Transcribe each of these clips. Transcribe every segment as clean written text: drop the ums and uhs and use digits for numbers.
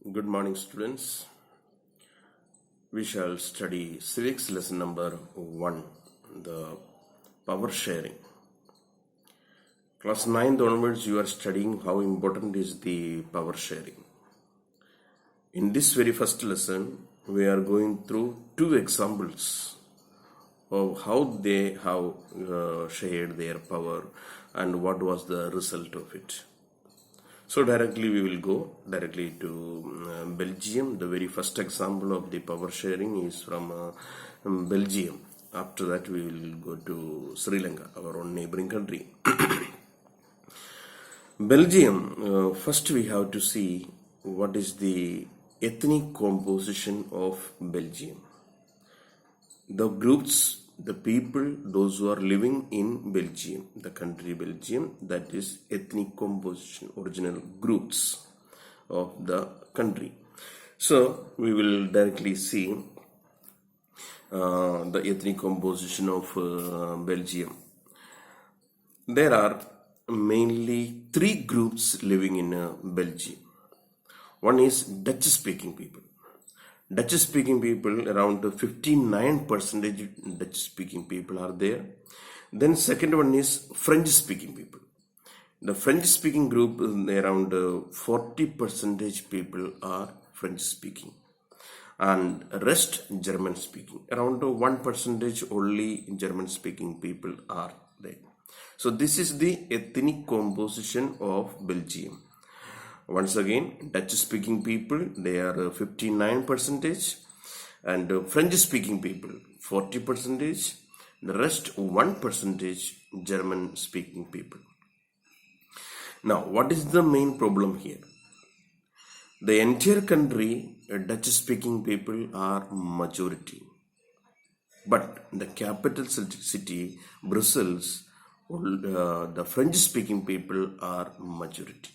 Good morning, students. We shall study Civics lesson number 1, the power sharing. Class 9th onwards, you are studying how important is the power sharing. In this very first lesson, we are going through two examples of how they have shared their power and what was the result of it. So directly we will go directly to Belgium. The very first example of the power sharing is from Belgium. After that we will go to Sri Lanka, our own neighboring country. Belgium, first we have to see what is the ethnic composition of Belgium. The groups, the people, those who are living in Belgium, the country Belgium, that is ethnic composition, original groups of the country. So we will directly see the ethnic composition of Belgium. There are mainly three groups living in Belgium. One is Dutch-speaking people. Dutch-speaking people, around 59% Dutch-speaking people are there. Then second one is French-speaking people. The French-speaking group, around 40% people are French-speaking. And rest German-speaking. Around 1% only German-speaking people are there. So this is the ethnic composition of Belgium. Once again, Dutch-speaking people, they are 59%, and French-speaking people, 40%, the rest 1% German-speaking people. Now, what is the main problem here? The entire country, Dutch-speaking people are majority. But the capital city, Brussels, the French-speaking people are majority.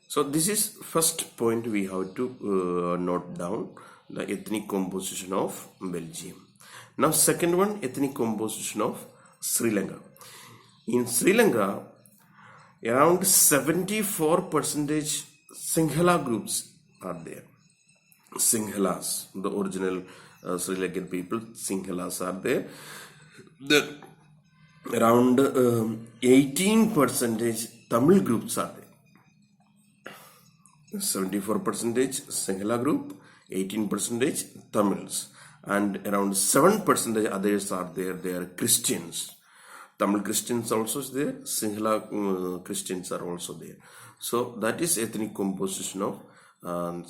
So this is first point we have to note down, the ethnic composition of Belgium. Now second one, ethnic composition of Sri Lanka. In Sri Lanka, around 74% Sinhala groups are there. Sinhalas, the original Sri Lankan people, Sinhalas are there. Then around 18% Tamil groups are there. 74% Sinhala group, 18% Tamils, and around 7% others are there. They are Christians. Tamil Christians also is there. Sinhala Christians are also there. So that is ethnic composition of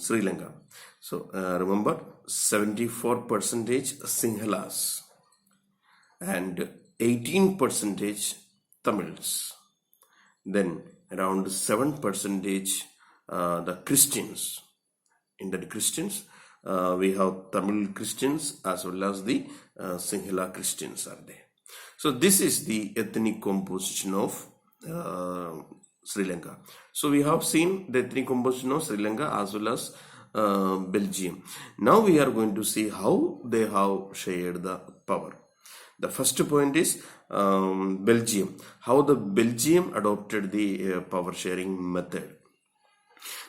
Sri Lanka. So remember, 74% Sinhalas and 18% Tamils. Then around 7% the Christians. In the Christians, we have Tamil Christians as well as the Sinhala Christians are there. So this is the ethnic composition of Sri Lanka. So we have seen the ethnic composition of Sri Lanka as well as Belgium. Now we are going to see how they have shared the power. The first point is Belgium. How the Belgium adopted the power sharing method.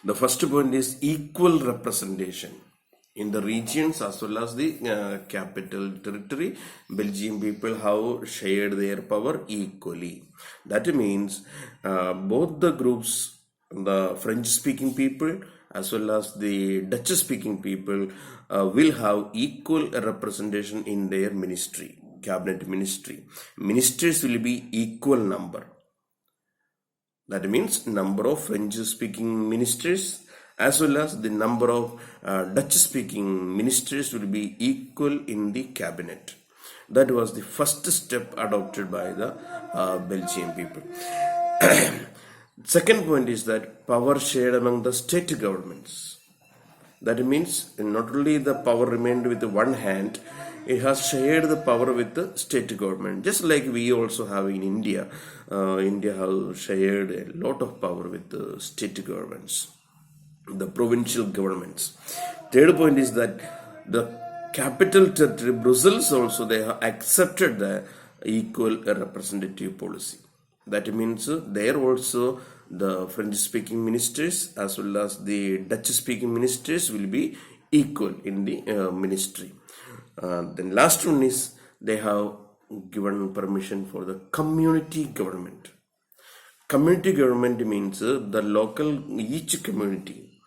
The first point is equal representation in the regions as well as the capital territory. Belgian people have shared their power equally. That means both the groups, the French-speaking people as well as the Dutch-speaking people will have equal representation in their ministry, cabinet ministry. Ministers will be equal number. That means number of French-speaking ministers as well as the number of Dutch-speaking ministers will be equal in the cabinet. That was the first step adopted by the Belgian people. Second point is that power shared among the state governments. That means not only the power remained with one hand, it has shared the power with the state government. Just like we also have in India. India has shared a lot of power with the state governments, the provincial governments. Third point is that the capital territory, Brussels also, they have accepted the equal representative policy. That means there also the French-speaking ministers as well as the Dutch-speaking ministers will be equal in the ministry. Then last one is they have given permission for the community government. Community government means the local, each community,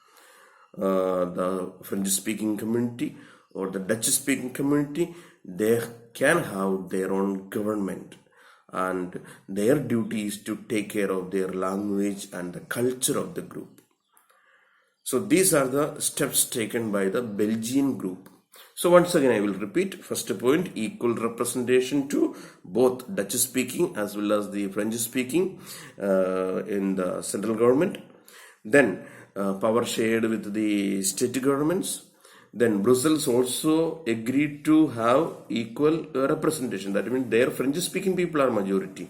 the French-speaking community or the Dutch-speaking community, they can have their own government, and their duty is to take care of their language and the culture of the group. So these are the steps taken by the Belgian group. So once again I will repeat. First point, equal representation to both Dutch speaking as well as the French speaking in the central government. Then power shared with the state governments. Then Brussels also agreed to have equal representation. That means their French speaking people are majority.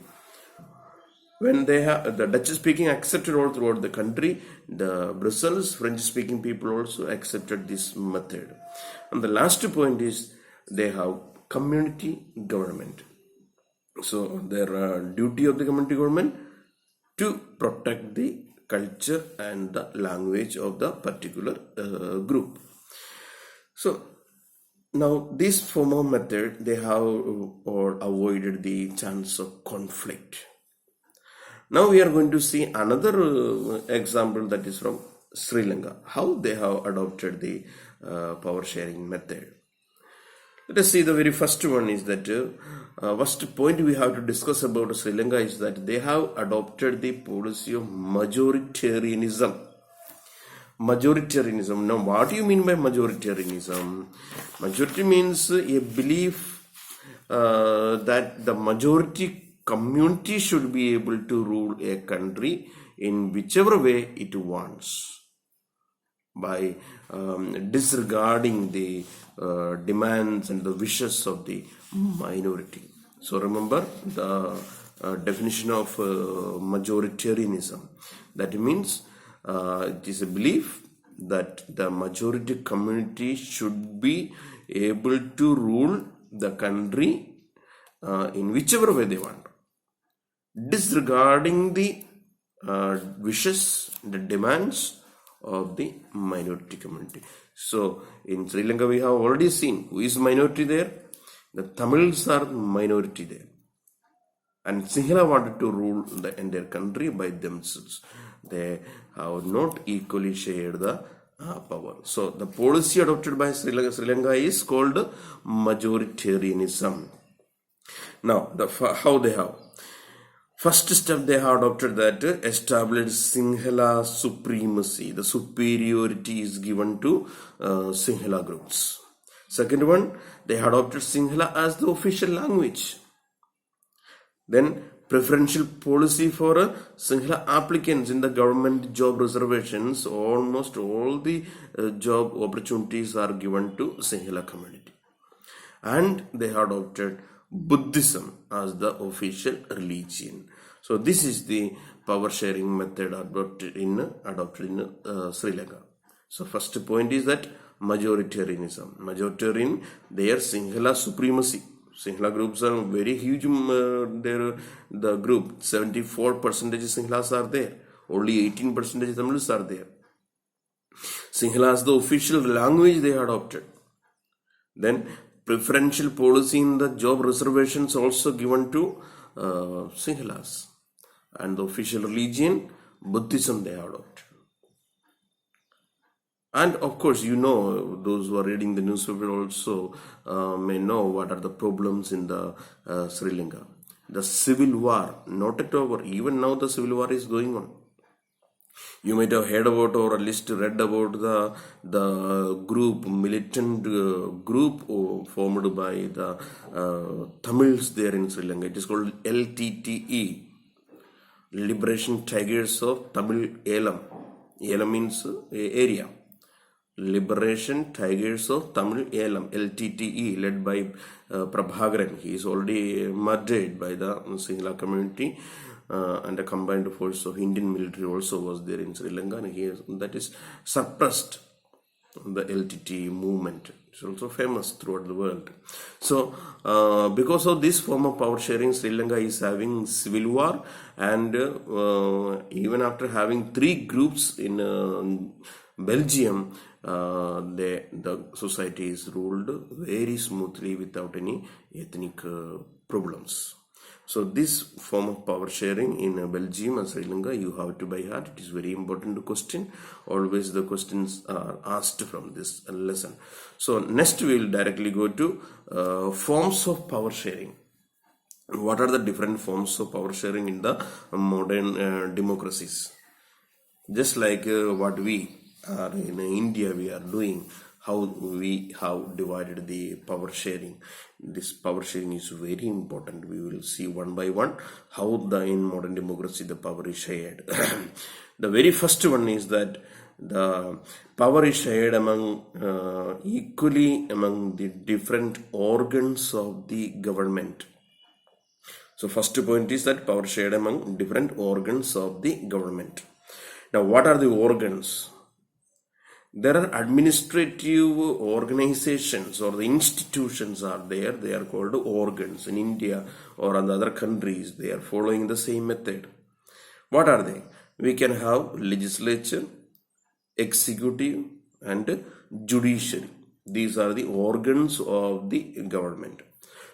When they have the Dutch speaking accepted all throughout the country, the Brussels French speaking people also accepted this method. And the last point is they have community government. So their duty of the community government to protect the culture and the language of the particular group. So now this form of method, they have or avoided the chance of conflict. Now we are going to see another example, that is from Sri Lanka, how they have adopted the power sharing method. Let us see the very first one is that first point we have to discuss about Sri Lanka is that they have adopted the policy of majoritarianism. Majoritarianism. Now what do you mean by majoritarianism? Majority means a belief that the majority community should be able to rule a country in whichever way it wants, by disregarding the demands and the wishes of the minority. So remember the definition of majoritarianism. That means it is a belief that the majority community should be able to rule the country in whichever way they want, disregarding the wishes, the demands of the minority community. So in Sri Lanka we have already seen who is minority there. The Tamils are minority there, and Sinhala wanted to rule the entire country by themselves. They have not equally shared the power. So the policy adopted by Sri Lanka is called majoritarianism. Now how they have. First step they have adopted that established Sinhala supremacy. The superiority is given to Sinhala groups. Second one, they adopted Sinhala as the official language. Then preferential policy for Sinhala applicants in the government job reservations. Almost all the job opportunities are given to Sinhala community. And they adopted Buddhism as the official religion. So this is the power sharing method adopted in Sri Lanka. So first point is that majoritarianism. Majoritarian, their Sinhala supremacy. Sinhala groups are very huge. The group 74% Sinhalas are there. Only 18% Tamils are there. Sinhala as the official language they adopted. Then preferential policy in the job reservations also given to Sinhalas, and the official religion Buddhism they adopted. And of course, you know, those who are reading the newspaper also may know what are the problems in the Sri Lanka. The civil war, not yet over. Even now the civil war is going on. You might have heard about or at least read about the group, militant group formed by the Tamils there in Sri Lanka. It is called LTTE, Liberation Tigers of Tamil Elam. Elam means area. Liberation Tigers of Tamil Elam, LTTE, led by Prabhakaran. He is already murdered by the Sinhala community. And a combined force of Indian military also was there in Sri Lanka, and that is suppressed the LTT movement. It's also famous throughout the world. So, because of this form of power sharing, Sri Lanka is having civil war, and even after having three groups in Belgium, the society is ruled very smoothly without any ethnic problems. So this form of power sharing in Belgium and Sri Lanka, you have to by heart. It is very important question. Always the questions are asked from this lesson. So next we will directly go to forms of power sharing. What are the different forms of power sharing in the modern democracies? Just like what we are in India, we are doing, how we have divided the power sharing. This power sharing is very important. We will see one by one how in modern democracy the power is shared. The very first one is that the power is shared among equally among the different organs of the government. So first point is that power shared among different organs of the government. Now what are the organs? There are administrative organizations or the institutions are there. They are called organs. In India or in other countries, they are following the same method. What are they? We can have legislature, executive and judiciary. These are the organs of the government.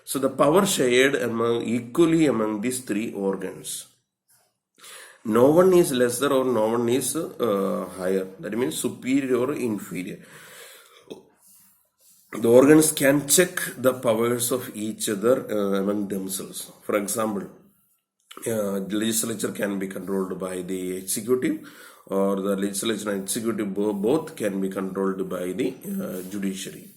So the power shared equally among these three organs. No one is lesser or no one is higher. That means superior or inferior. The organs can check the powers of each other among themselves. For example, the legislature can be controlled by the executive, or the legislature and executive both can be controlled by the judiciary.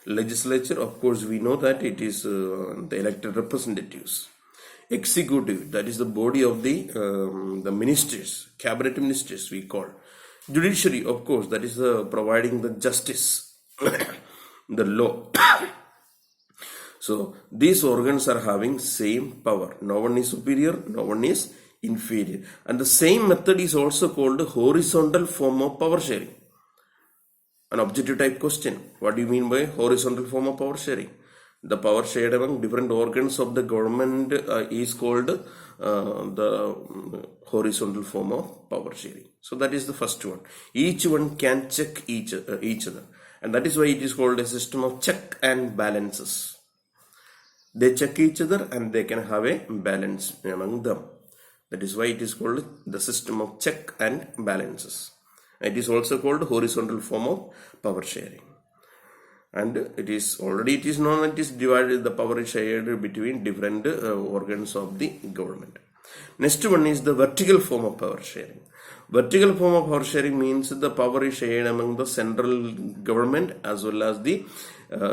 Legislature, of course, we know that it is the elected representatives. Executive, that is the body of the ministers, cabinet ministers we call. Judiciary, of course, that is providing the justice, the law. So these organs are having same power. No one is superior, no one is inferior. And the same method is also called horizontal form of power sharing. An objective type question. What do you mean by horizontal form of power sharing? The power shared among different organs of the government is called the horizontal form of power sharing. So that is the first one. Each one can check each other. And that is why it is called a system of check and balances. They check each other and they can have a balance among them. That is why it is called the system of check and balances. It is also called horizontal form of power sharing. And it is known that it is divided, the power is shared between different organs of the government. Next one is the vertical form of power sharing. Vertical form of power sharing means the power is shared among the central government as well as the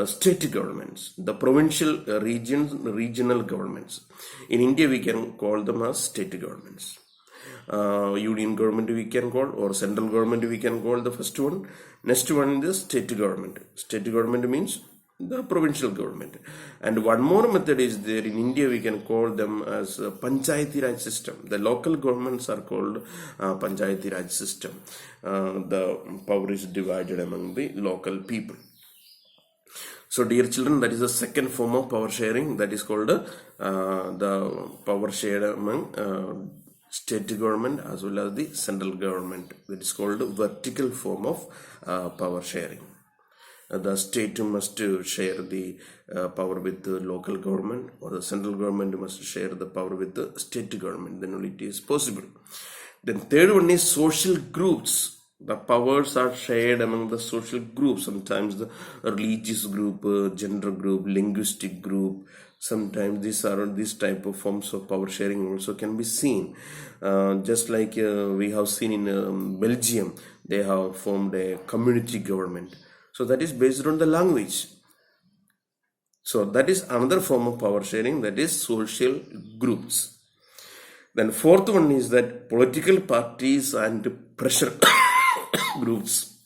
state governments, the provincial regional governments. In India, we can call them as state governments. Union government we can call, or central government we can call the first one. Next one is state government. State government means the provincial government. And one more method is there in India, we can call them as Panchayati Raj system. The local governments are called Panchayati Raj system. The power is divided among the local people. So dear children, that is the second form of power sharing, that is called the power shared among state government as well as the central government. That is called vertical form of power sharing. The state must share the power with the local government, or the central government must share the power with the state government. Then only it is possible. Then third one is social groups. The powers are shared among the social groups. Sometimes the religious group, gender group, linguistic group. Sometimes these type of forms of power sharing also can be seen. Just like we have seen in Belgium, they have formed a community government. So that is based on the language. So that is another form of power sharing, that is social groups. Then fourth one is that political parties and pressure groups.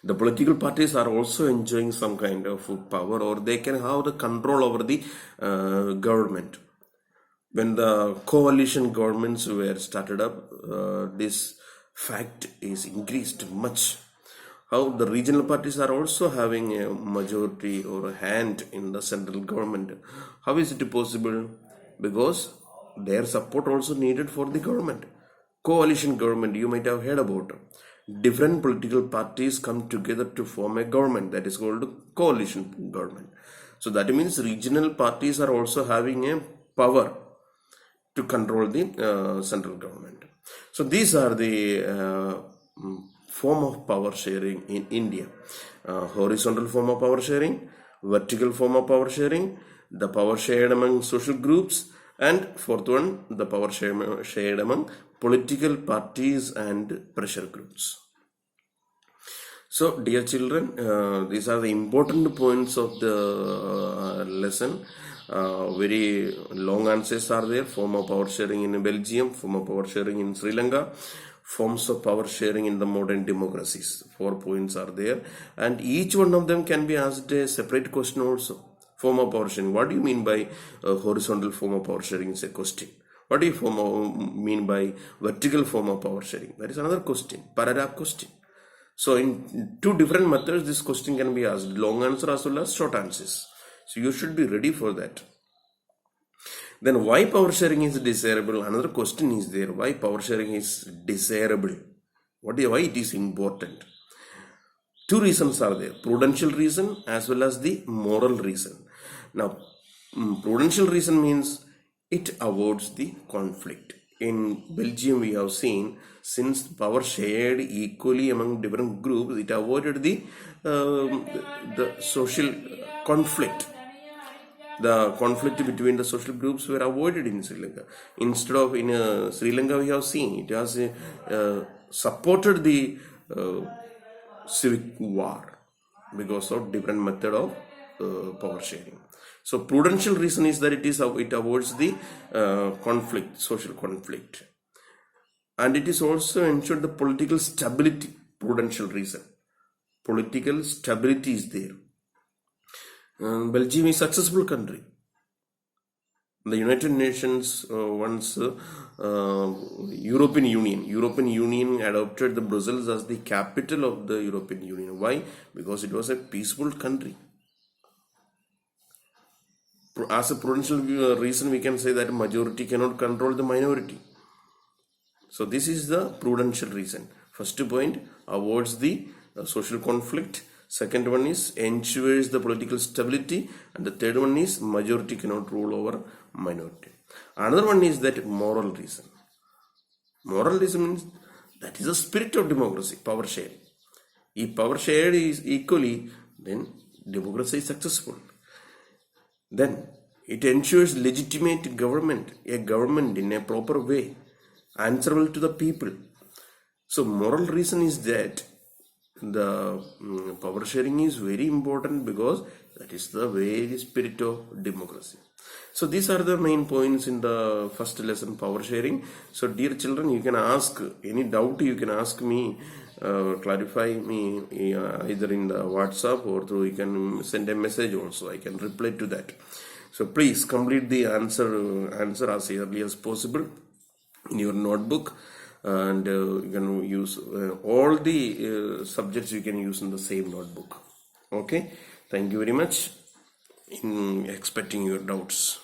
The political parties are also enjoying some kind of power, or they can have the control over the government. When the coalition governments were started up, this fact is increased much. how the regional parties are also having a majority or a hand in the central government. How is it possible? Because their support also needed for the government. Coalition government, you might have heard about. Different political parties come together to form a government, that is called coalition government. So that means regional parties are also having a power to control the central government. So these are the form of power sharing in India. Horizontal form of power sharing, vertical form of power sharing, the power shared among social groups, and fourth one, the power shared among political parties and pressure groups. So dear children, these are the important points of the lesson. Very long answers are there. Form of power sharing in Belgium, form of power sharing in Sri Lanka, forms of power sharing in the modern democracies. 4 points are there, and each one of them can be asked a separate question also. Form of power sharing. What do you mean by horizontal form of power sharing is a question. What do you mean by vertical form of power sharing? That is another question, paragraph question. So in 2 different methods, this question can be asked, long answer as well as short answers. So you should be ready for that. Then why power sharing is desirable? Another question is there. Why power sharing is desirable? Why it is important? 2 reasons are there. Prudential reason as well as the moral reason. Now, prudential reason means it avoids the conflict. In Belgium, we have seen, since power shared equally among different groups, it avoided the social conflict. The conflict between the social groups were avoided in Sri Lanka. Instead of in Sri Lanka, we have seen it has supported the civic war because of different method of power sharing. So prudential reason is that it avoids the conflict, social conflict, and it is also ensured the political stability. Prudential reason, political stability is there. Belgium is a successful country. The United Nations once European Union adopted the Brussels as the capital of the European Union. Why? Because it was a peaceful country. As a prudential reason, we can say that majority cannot control the minority. So this is the prudential reason. First point, avoids the social conflict. Second one is ensures the political stability, and the third one is majority cannot rule over minority. Another one is that moral reason. Moral reason means that is the spirit of democracy, power sharing. If power shared is equally, then democracy is successful. Then it ensures legitimate government, a government in a proper way, answerable to the people. So moral reason is that the power sharing is very important because that is the very spirit of democracy. So these are the main points in the first lesson, power sharing. So dear children, you can ask any doubt, you can ask me, clarify me either in the WhatsApp or through you can send a message also. I can reply to that. So please complete the answer as early as possible in your notebook, and you can use all the subjects you can use in the same notebook. Okay, thank you very much. In expecting your doubts.